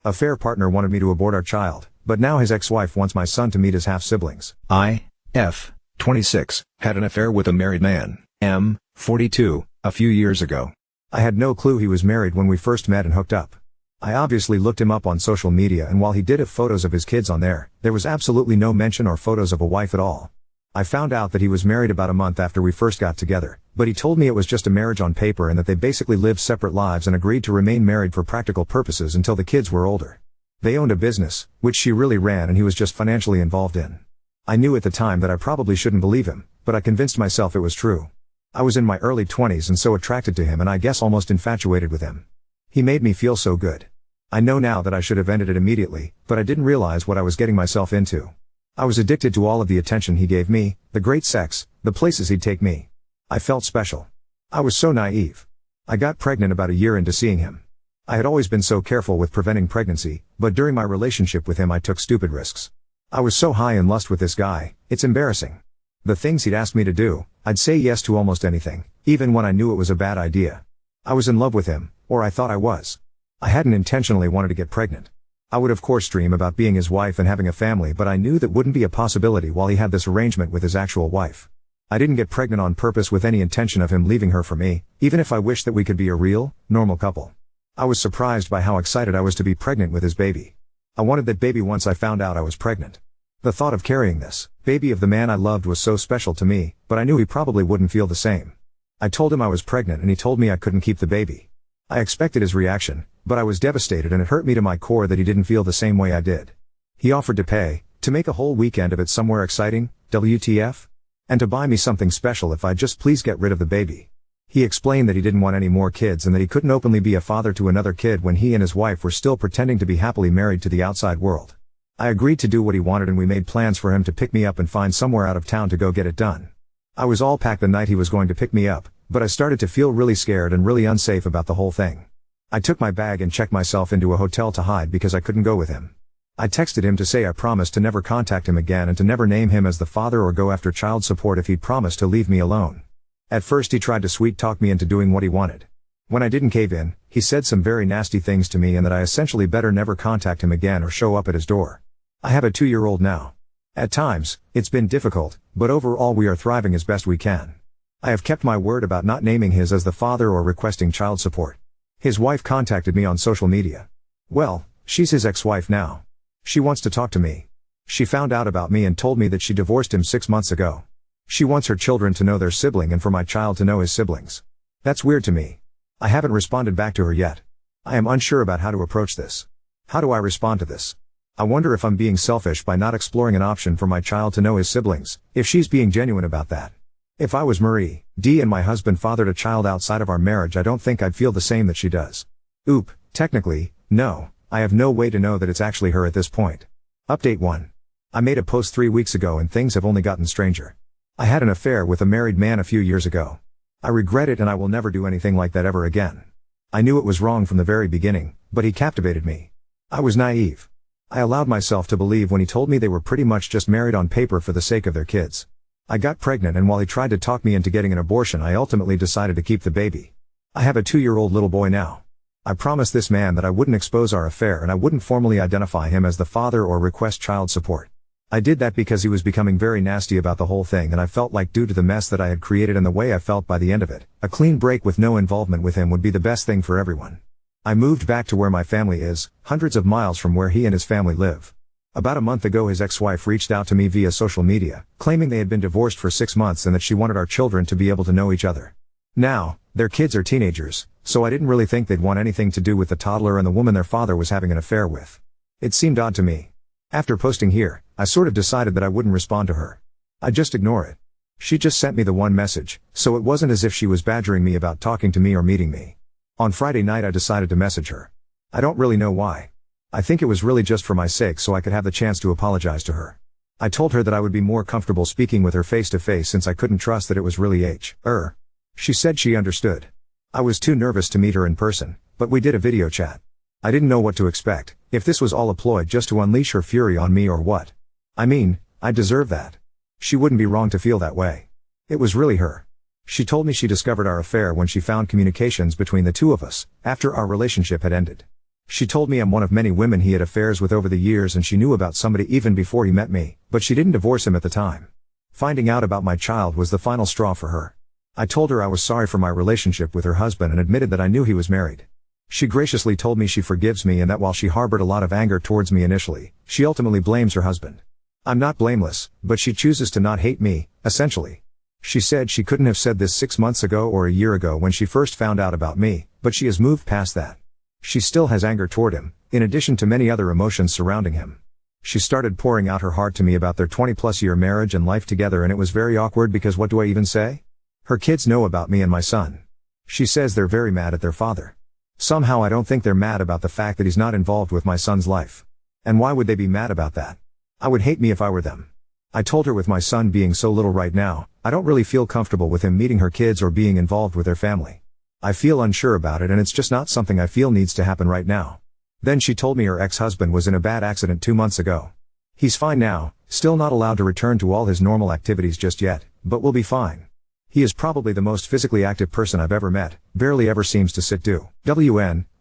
Affair partner wanted me to abort our child, but now his ex-wife wants my son to meet his half-siblings. I, F, 26, had an affair with a married man, M, 42, a few years ago. I had no clue he was married when we first met and hooked up. I obviously looked him up on social media, and while he did have photos of his kids on there was absolutely no mention or photos of a wife at all. I found out that he was married about a month after we first got together, but he told me it was just a marriage on paper and that they basically lived separate lives and agreed to remain married for practical purposes until the kids were older. They owned a business, which she really ran, and he was just financially involved in. I knew at the time that I probably shouldn't believe him, but I convinced myself it was true. I was in my early 20s and so attracted to him, and I guess almost infatuated with him. He made me feel so good. I know now that I should have ended it immediately, but I didn't realize what I was getting myself into. I was addicted to all of the attention he gave me, the great sex, the places he'd take me. I felt special. I was so naive. I got pregnant about a year into seeing him. I had always been so careful with preventing pregnancy, but during my relationship with him I took stupid risks. I was so high in lust with this guy, it's embarrassing. The things he'd ask me to do, I'd say yes to almost anything, even when I knew it was a bad idea. I was in love with him, or I thought I was. I hadn't intentionally wanted to get pregnant. I would of course dream about being his wife and having a family, but I knew that wouldn't be a possibility while he had this arrangement with his actual wife. I didn't get pregnant on purpose with any intention of him leaving her for me, even if I wished that we could be a real, normal couple. I was surprised by how excited I was to be pregnant with his baby. I wanted that baby once I found out I was pregnant. The thought of carrying this baby of the man I loved was so special to me, but I knew he probably wouldn't feel the same. I told him I was pregnant and he told me I couldn't keep the baby. I expected his reaction, but I was devastated, and it hurt me to my core that he didn't feel the same way I did. He offered to pay, to make a whole weekend of it somewhere exciting, WTF? And to buy me something special if I'd just please get rid of the baby. He explained that he didn't want any more kids and that he couldn't openly be a father to another kid when he and his wife were still pretending to be happily married to the outside world. I agreed to do what he wanted, and we made plans for him to pick me up and find somewhere out of town to go get it done. I was all packed the night he was going to pick me up, but I started to feel really scared and really unsafe about the whole thing. I took my bag and checked myself into a hotel to hide because I couldn't go with him. I texted him to say I promised to never contact him again and to never name him as the father or go after child support if he'd promised to leave me alone. At first he tried to sweet talk me into doing what he wanted. When I didn't cave in, he said some very nasty things to me and that I essentially better never contact him again or show up at his door. I have a 2-year-old now. At times, it's been difficult, but overall we are thriving as best we can. I have kept my word about not naming his as the father or requesting child support. His wife contacted me on social media. Well, she's his ex-wife now. She wants to talk to me. She found out about me and told me that she divorced him 6 months ago. She wants her children to know their sibling and for my child to know his siblings. That's weird to me. I haven't responded back to her yet. I am unsure about how to approach this. How do I respond to this? I wonder if I'm being selfish by not exploring an option for my child to know his siblings, if she's being genuine about that. If I was Marie D and my husband fathered a child outside of our marriage, I don't think I'd feel the same that she does. Oop, technically, no, I have no way to know that it's actually her at this point. Update 1. I made a post 3 weeks ago and things have only gotten stranger. I had an affair with a married man a few years ago. I regret it and I will never do anything like that ever again. I knew it was wrong from the very beginning, but he captivated me. I was naive. I allowed myself to believe when he told me they were pretty much just married on paper for the sake of their kids. I got pregnant, and while he tried to talk me into getting an abortion, I ultimately decided to keep the baby. I have a 2-year-old little boy now. I promised this man that I wouldn't expose our affair and I wouldn't formally identify him as the father or request child support. I did that because he was becoming very nasty about the whole thing, and I felt like due to the mess that I had created and the way I felt by the end of it, a clean break with no involvement with him would be the best thing for everyone. I moved back to where my family is, hundreds of miles from where he and his family live. About a month ago his ex-wife reached out to me via social media, claiming they had been divorced for 6 months and that she wanted our children to be able to know each other. Now, their kids are teenagers, so I didn't really think they'd want anything to do with the toddler and the woman their father was having an affair with. It seemed odd to me. After posting here, I sort of decided that I wouldn't respond to her. I'd just ignore it. She just sent me the one message, so it wasn't as if she was badgering me about talking to me or meeting me. On Friday night I decided to message her. I don't really know why. I think it was really just for my sake so I could have the chance to apologize to her. I told her that I would be more comfortable speaking with her face to face since I couldn't trust that it was really her. She said she understood. I was too nervous to meet her in person, but we did a video chat. I didn't know what to expect, if this was all a ploy just to unleash her fury on me or what. I mean, I deserve that. She wouldn't be wrong to feel that way. It was really her. She told me she discovered our affair when she found communications between the two of us, after our relationship had ended. She told me I'm one of many women he had affairs with over the years, and she knew about somebody even before he met me, but she didn't divorce him at the time. Finding out about my child was the final straw for her. I told her I was sorry for my relationship with her husband and admitted that I knew he was married. She graciously told me she forgives me and that while she harbored a lot of anger towards me initially, she ultimately blames her husband. I'm not blameless, but she chooses to not hate me, essentially. She said she couldn't have said this 6 months ago or a year ago when she first found out about me, but she has moved past that. She still has anger toward him, in addition to many other emotions surrounding him. She started pouring out her heart to me about their 20-plus year marriage and life together, and it was very awkward because what do I even say? Her kids know about me and my son. She says they're very mad at their father. Somehow I don't think they're mad about the fact that he's not involved with my son's life. And why would they be mad about that? I would hate me if I were them. I told her with my son being so little right now, I don't really feel comfortable with him meeting her kids or being involved with their family. I feel unsure about it, and it's just not something I feel needs to happen right now. Then she told me her ex-husband was in a bad accident 2 months ago. He's fine now, still not allowed to return to all his normal activities just yet, but will be fine. He is probably the most physically active person I've ever met, barely ever seems to sit do.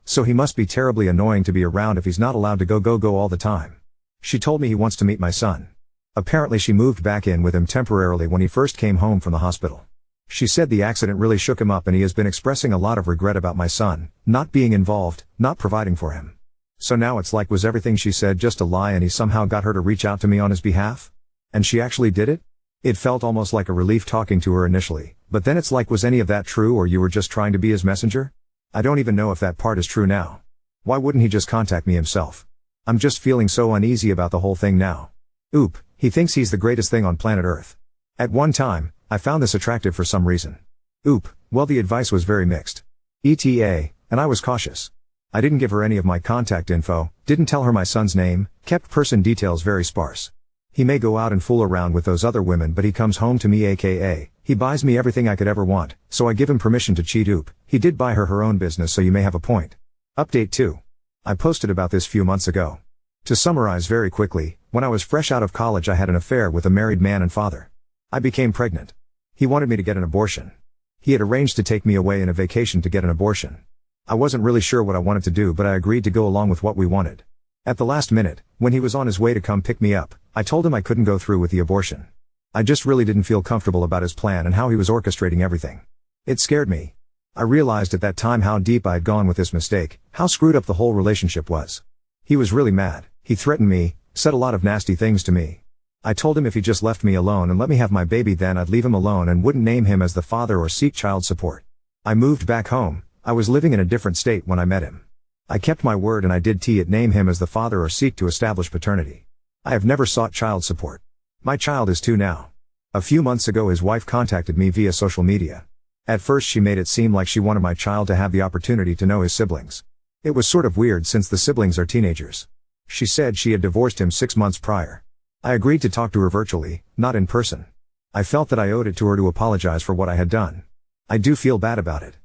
So he must be terribly annoying to be around if he's not allowed to go all the time. She told me he wants to meet my son. Apparently she moved back in with him temporarily when he first came home from the hospital. She said the accident really shook him up and he has been expressing a lot of regret about my son, not being involved, not providing for him. So now it's like, was everything she said just a lie and he somehow got her to reach out to me on his behalf? And she actually did it? It felt almost like a relief talking to her initially, but then it's like, was any of that true, or you were just trying to be his messenger? I don't even know if that part is true now. Why wouldn't he just contact me himself? I'm just feeling so uneasy about the whole thing now. Oop, he thinks he's the greatest thing on planet Earth. At one time, I found this attractive for some reason. Oop, well the advice was very mixed. ETA, and I was cautious. I didn't give her any of my contact info, didn't tell her my son's name, kept person details very sparse. He may go out and fool around with those other women, but he comes home to me, aka, he buys me everything I could ever want, so I give him permission to cheat. Oop, he did buy her own business, so you may have a point. Update 2. I posted about this few months ago. To summarize very quickly, when I was fresh out of college I had an affair with a married man and father. I became pregnant. He wanted me to get an abortion. He had arranged to take me away in a vacation to get an abortion. I wasn't really sure what I wanted to do, but I agreed to go along with what we wanted. At the last minute, when he was on his way to come pick me up, I told him I couldn't go through with the abortion. I just really didn't feel comfortable about his plan and how he was orchestrating everything. It scared me. I realized at that time how deep I had gone with this mistake, how screwed up the whole relationship was. He was really mad, he threatened me, said a lot of nasty things to me. I told him if he just left me alone and let me have my baby, then I'd leave him alone and wouldn't name him as the father or seek child support. I moved back home. I was living in a different state when I met him. I kept my word and I did name him as the father or seek to establish paternity. I have never sought child support. My child is 2 now. A few months ago his wife contacted me via social media. At first she made it seem like she wanted my child to have the opportunity to know his siblings. It was sort of weird since the siblings are teenagers. She said she had divorced him 6 months prior. I agreed to talk to her virtually, not in person. I felt that I owed it to her to apologize for what I had done. I do feel bad about it.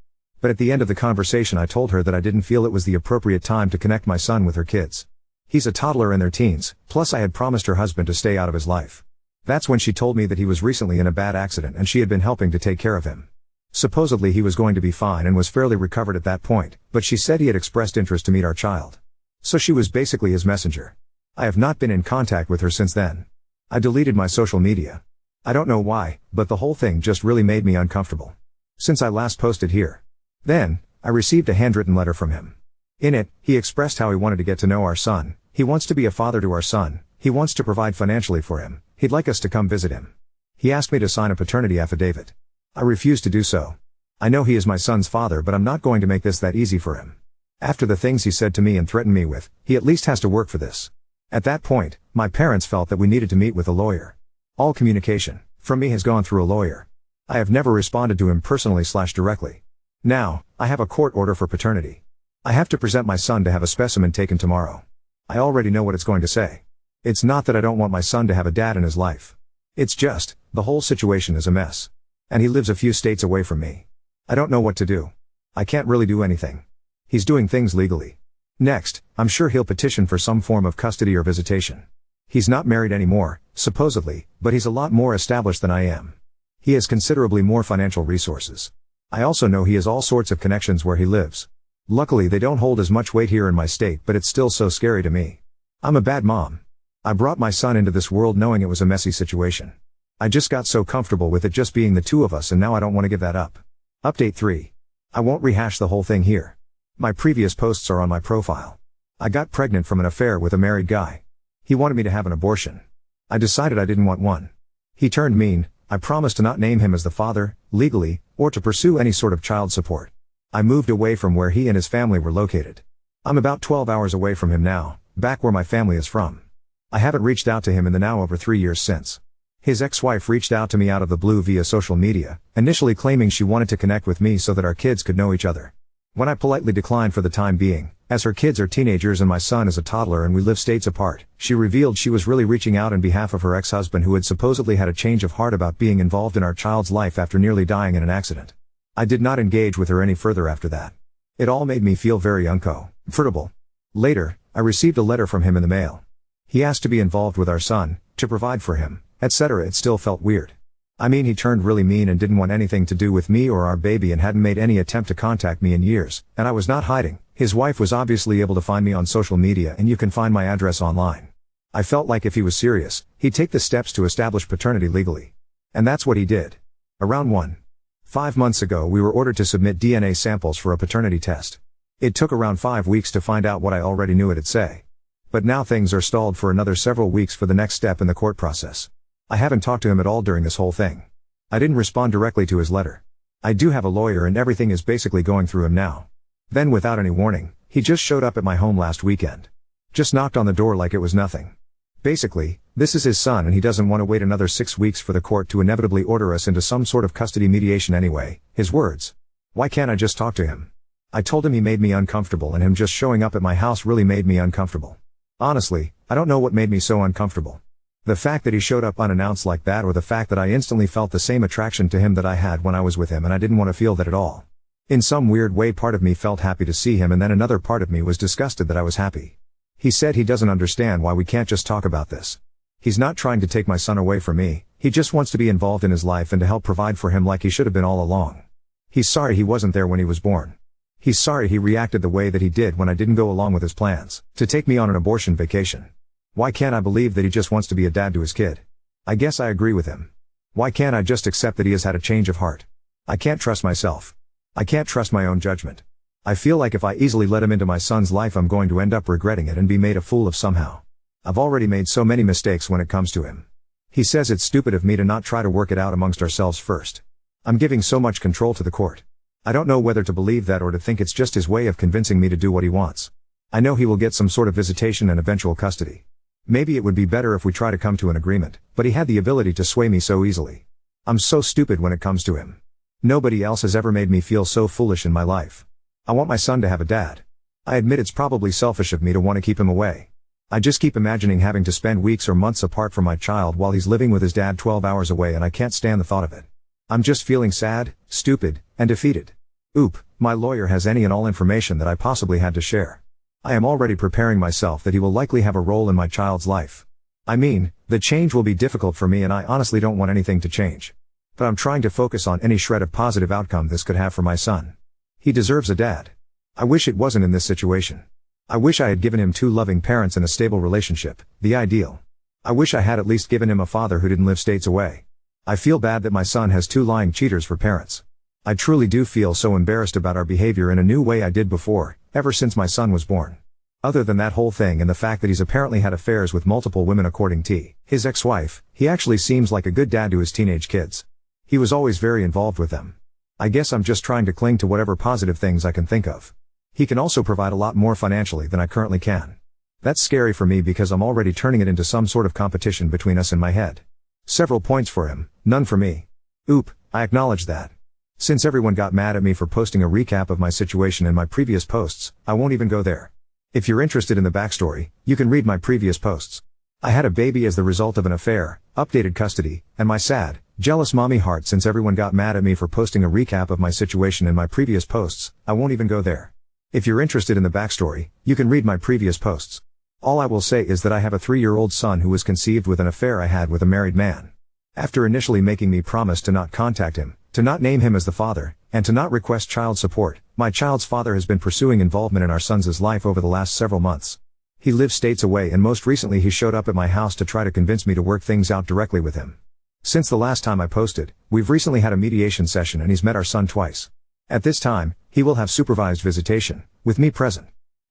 But at the end of the conversation I told her that I didn't feel it was the appropriate time to connect my son with her kids. He's a toddler in their teens, plus I had promised her husband to stay out of his life. That's when she told me that he was recently in a bad accident and she had been helping to take care of him. Supposedly he was going to be fine and was fairly recovered at that point, but she said he had expressed interest to meet our child. So she was basically his messenger. I have not been in contact with her since then. I deleted my social media. I don't know why, but the whole thing just really made me uncomfortable. Since I last posted here. Then, I received a handwritten letter from him. In it, he expressed how he wanted to get to know our son, he wants to be a father to our son, he wants to provide financially for him, he'd like us to come visit him. He asked me to sign a paternity affidavit. I refused to do so. I know he is my son's father, but I'm not going to make this that easy for him. After the things he said to me and threatened me with, he at least has to work for this. At that point, my parents felt that we needed to meet with a lawyer. All communication, from me, has gone through a lawyer. I have never responded to him personally/directly. Now, I have a court order for paternity. I have to present my son to have a specimen taken tomorrow. I already know what it's going to say. It's not that I don't want my son to have a dad in his life. It's just, the whole situation is a mess. And he lives a few states away from me. I don't know what to do. I can't really do anything. He's doing things legally. Next, I'm sure he'll petition for some form of custody or visitation. He's not married anymore, supposedly, but he's a lot more established than I am. He has considerably more financial resources. I also know he has all sorts of connections where he lives. Luckily they don't hold as much weight here in my state, but it's still so scary to me. I'm a bad mom. I brought my son into this world knowing it was a messy situation. I just got so comfortable with it just being the two of us, and now I don't want to give that up. Update 3. I won't rehash the whole thing here. My previous posts are on my profile. I got pregnant from an affair with a married guy. He wanted me to have an abortion. I decided I didn't want one. He turned mean. I promised to not name him as the father, legally, or to pursue any sort of child support. I moved away from where he and his family were located. I'm about 12 hours away from him now, back where my family is from. I haven't reached out to him in the now over 3 years since. His ex-wife reached out to me out of the blue via social media, initially claiming she wanted to connect with me so that our kids could know each other. When I politely declined for the time being, as her kids are teenagers and my son is a toddler and we live states apart, she revealed she was really reaching out on behalf of her ex-husband, who had supposedly had a change of heart about being involved in our child's life after nearly dying in an accident. I did not engage with her any further after that. It all made me feel very uncomfortable. Later, I received a letter from him in the mail. He asked to be involved with our son, to provide for him, etc. It still felt weird. I mean, he turned really mean and didn't want anything to do with me or our baby and hadn't made any attempt to contact me in years, and I was not hiding. His wife was obviously able to find me on social media, and you can find my address online. I felt like if he was serious, he'd take the steps to establish paternity legally. And that's what he did. Around 5 months ago we were ordered to submit DNA samples for a paternity test. It took around 5 weeks to find out what I already knew it'd say. But now things are stalled for another several weeks for the next step in the court process. I haven't talked to him at all during this whole thing. I didn't respond directly to his letter. I do have a lawyer and everything is basically going through him now. Then without any warning, he just showed up at my home last weekend. Just knocked on the door like it was nothing. Basically, this is his son and he doesn't want to wait another 6 weeks for the court to inevitably order us into some sort of custody mediation anyway. His words. Why can't I just talk to him? I told him he made me uncomfortable, and him just showing up at my house really made me uncomfortable. Honestly, I don't know what made me so uncomfortable. The fact that he showed up unannounced like that, or the fact that I instantly felt the same attraction to him that I had when I was with him, and I didn't want to feel that at all. In some weird way, part of me felt happy to see him, and then another part of me was disgusted that I was happy. He said he doesn't understand why we can't just talk about this. He's not trying to take my son away from me, he just wants to be involved in his life and to help provide for him like he should have been all along. He's sorry he wasn't there when he was born. He's sorry he reacted the way that he did when I didn't go along with his plans to take me on an abortion vacation. Why can't I believe that he just wants to be a dad to his kid? I guess I agree with him. Why can't I just accept that he has had a change of heart? I can't trust myself. I can't trust my own judgment. I feel like if I easily let him into my son's life, I'm going to end up regretting it and be made a fool of somehow. I've already made so many mistakes when it comes to him. He says it's stupid of me to not try to work it out amongst ourselves first. I'm giving so much control to the court. I don't know whether to believe that or to think it's just his way of convincing me to do what he wants. I know he will get some sort of visitation and eventual custody. Maybe it would be better if we try to come to an agreement, but he had the ability to sway me so easily. I'm so stupid when it comes to him. Nobody else has ever made me feel so foolish in my life. I want my son to have a dad. I admit it's probably selfish of me to want to keep him away. I just keep imagining having to spend weeks or months apart from my child while he's living with his dad 12 hours away, and I can't stand the thought of it. I'm just feeling sad, stupid, and defeated. Oop, my lawyer has any and all information that I possibly had to share. I am already preparing myself that he will likely have a role in my child's life. I mean, the change will be difficult for me, and I honestly don't want anything to change. But I'm trying to focus on any shred of positive outcome this could have for my son. He deserves a dad. I wish it wasn't in this situation. I wish I had given him 2 loving parents and a stable relationship, the ideal. I wish I had at least given him a father who didn't live states away. I feel bad that my son has 2 lying cheaters for parents. I truly do feel so embarrassed about our behavior in a new way I did before, ever since my son was born. Other than that whole thing and the fact that he's apparently had affairs with multiple women according to his ex-wife, he actually seems like a good dad to his teenage kids. He was always very involved with them. I guess I'm just trying to cling to whatever positive things I can think of. He can also provide a lot more financially than I currently can. That's scary for me because I'm already turning it into some sort of competition between us in my head. Several points for him, none for me. Oop, I acknowledge that. Since everyone got mad at me for posting a recap of my situation in my previous posts, I won't even go there. If you're interested in the backstory, you can read my previous posts. I had a baby as the result of an affair, updated custody, and my sad, jealous mommy heart. Since everyone got mad at me for posting a recap of my situation in my previous posts, I won't even go there. If you're interested in the backstory, you can read my previous posts. All I will say is that I have a 3-year-old son who was conceived with an affair I had with a married man. After initially making me promise to not contact him, to not name him as the father, And to not request child support, my child's father has been pursuing involvement in our son's life over the last several months. He lives states away and most recently he showed up at my house to try to convince me to work things out directly with him. Since the last time I posted, we've recently had a mediation session and he's met our son twice. At this time, he will have supervised visitation, with me present.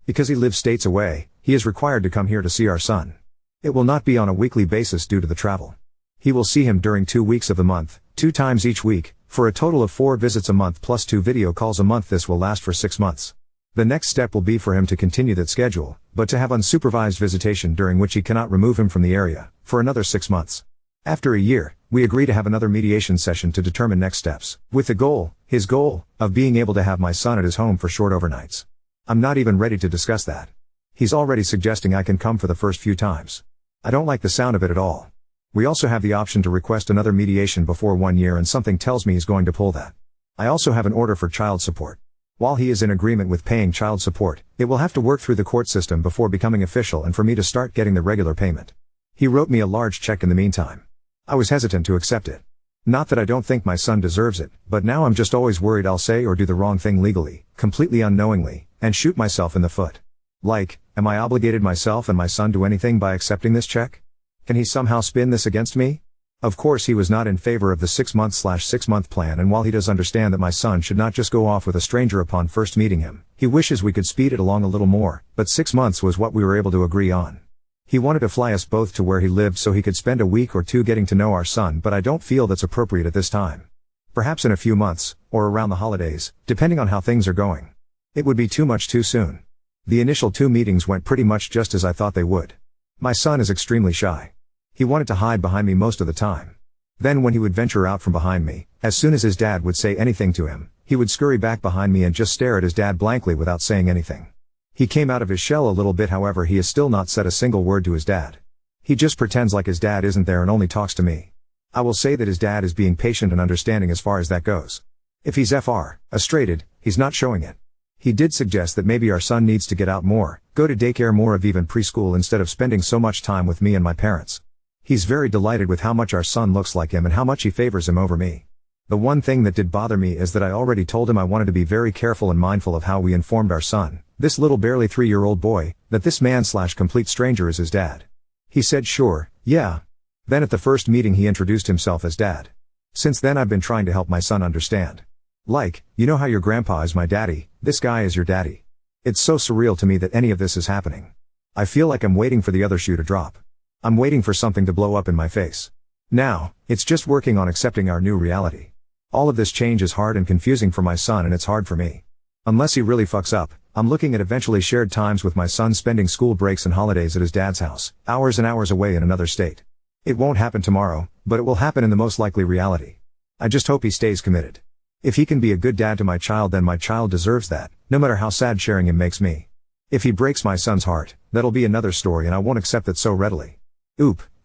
Because he lives states away, he is required to come here to see our son. It will not be on a weekly basis due to the travel. He will see him during 2 weeks of the month, 2 times each week, for a total of 4 visits a month plus 2 video calls a month. This will last for 6 months. The next step will be for him to continue that schedule, but to have unsupervised visitation during which he cannot remove him from the area, for another 6 months. After a year, we agree to have another mediation session to determine next steps, with the goal, his goal, of being able to have my son at his home for short overnights. I'm not even ready to discuss that. He's already suggesting I can come for the first few times. I don't like the sound of it at all. We also have the option to request another mediation before 1 year and something tells me he's going to pull that. I also have an order for child support. While he is in agreement with paying child support, it will have to work through the court system before becoming official and for me to start getting the regular payment. He wrote me a large check in the meantime. I was hesitant to accept it. Not that I don't think my son deserves it, but now I'm just always worried I'll say or do the wrong thing legally, completely unknowingly, and shoot myself in the foot. Like, am I obligated myself and my son to anything by accepting this check? Can he somehow spin this against me? Of course he was not in favor of the 6-month/6-month plan, and while he does understand that my son should not just go off with a stranger upon first meeting him, he wishes we could speed it along a little more, but 6 months was what we were able to agree on. He wanted to fly us both to where he lived so he could spend a week or 2 getting to know our son, but I don't feel that's appropriate at this time. Perhaps in a few months, or around the holidays, depending on how things are going. It would be too much too soon. The initial 2 meetings went pretty much just as I thought they would. My son is extremely shy. He wanted to hide behind me most of the time. Then when he would venture out from behind me, as soon as his dad would say anything to him, he would scurry back behind me and just stare at his dad blankly without saying anything. He came out of his shell a little bit, however he has still not said a single word to his dad. He just pretends like his dad isn't there and only talks to me. I will say that his dad is being patient and understanding as far as that goes. If he's frustrated, he's not showing it. He did suggest that maybe our son needs to get out more, go to daycare more of even preschool instead of spending so much time with me and my parents. He's very delighted with how much our son looks like him and how much he favors him over me. The one thing that did bother me is that I already told him I wanted to be very careful and mindful of how we informed our son, this little barely 3-year-old boy, that this man/complete stranger is his dad. He said sure, yeah. Then at the first meeting he introduced himself as dad. Since then I've been trying to help my son understand. Like, you know how your grandpa is my daddy, this guy is your daddy. It's so surreal to me that any of this is happening. I feel like I'm waiting for the other shoe to drop. I'm waiting for something to blow up in my face. Now, it's just working on accepting our new reality. All of this change is hard and confusing for my son, and it's hard for me. Unless he really fucks up, I'm looking at eventually shared times with my son, spending school breaks and holidays at his dad's house, hours and hours away in another state. It won't happen tomorrow, but it will happen in the most likely reality. I just hope he stays committed. If he can be a good dad to my child, then my child deserves that, no matter how sad sharing him makes me. If he breaks my son's heart, that'll be another story, and I won't accept that so readily.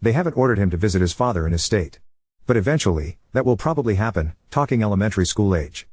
They haven't ordered him to visit his father in his state. But eventually, that will probably happen, talking elementary school age.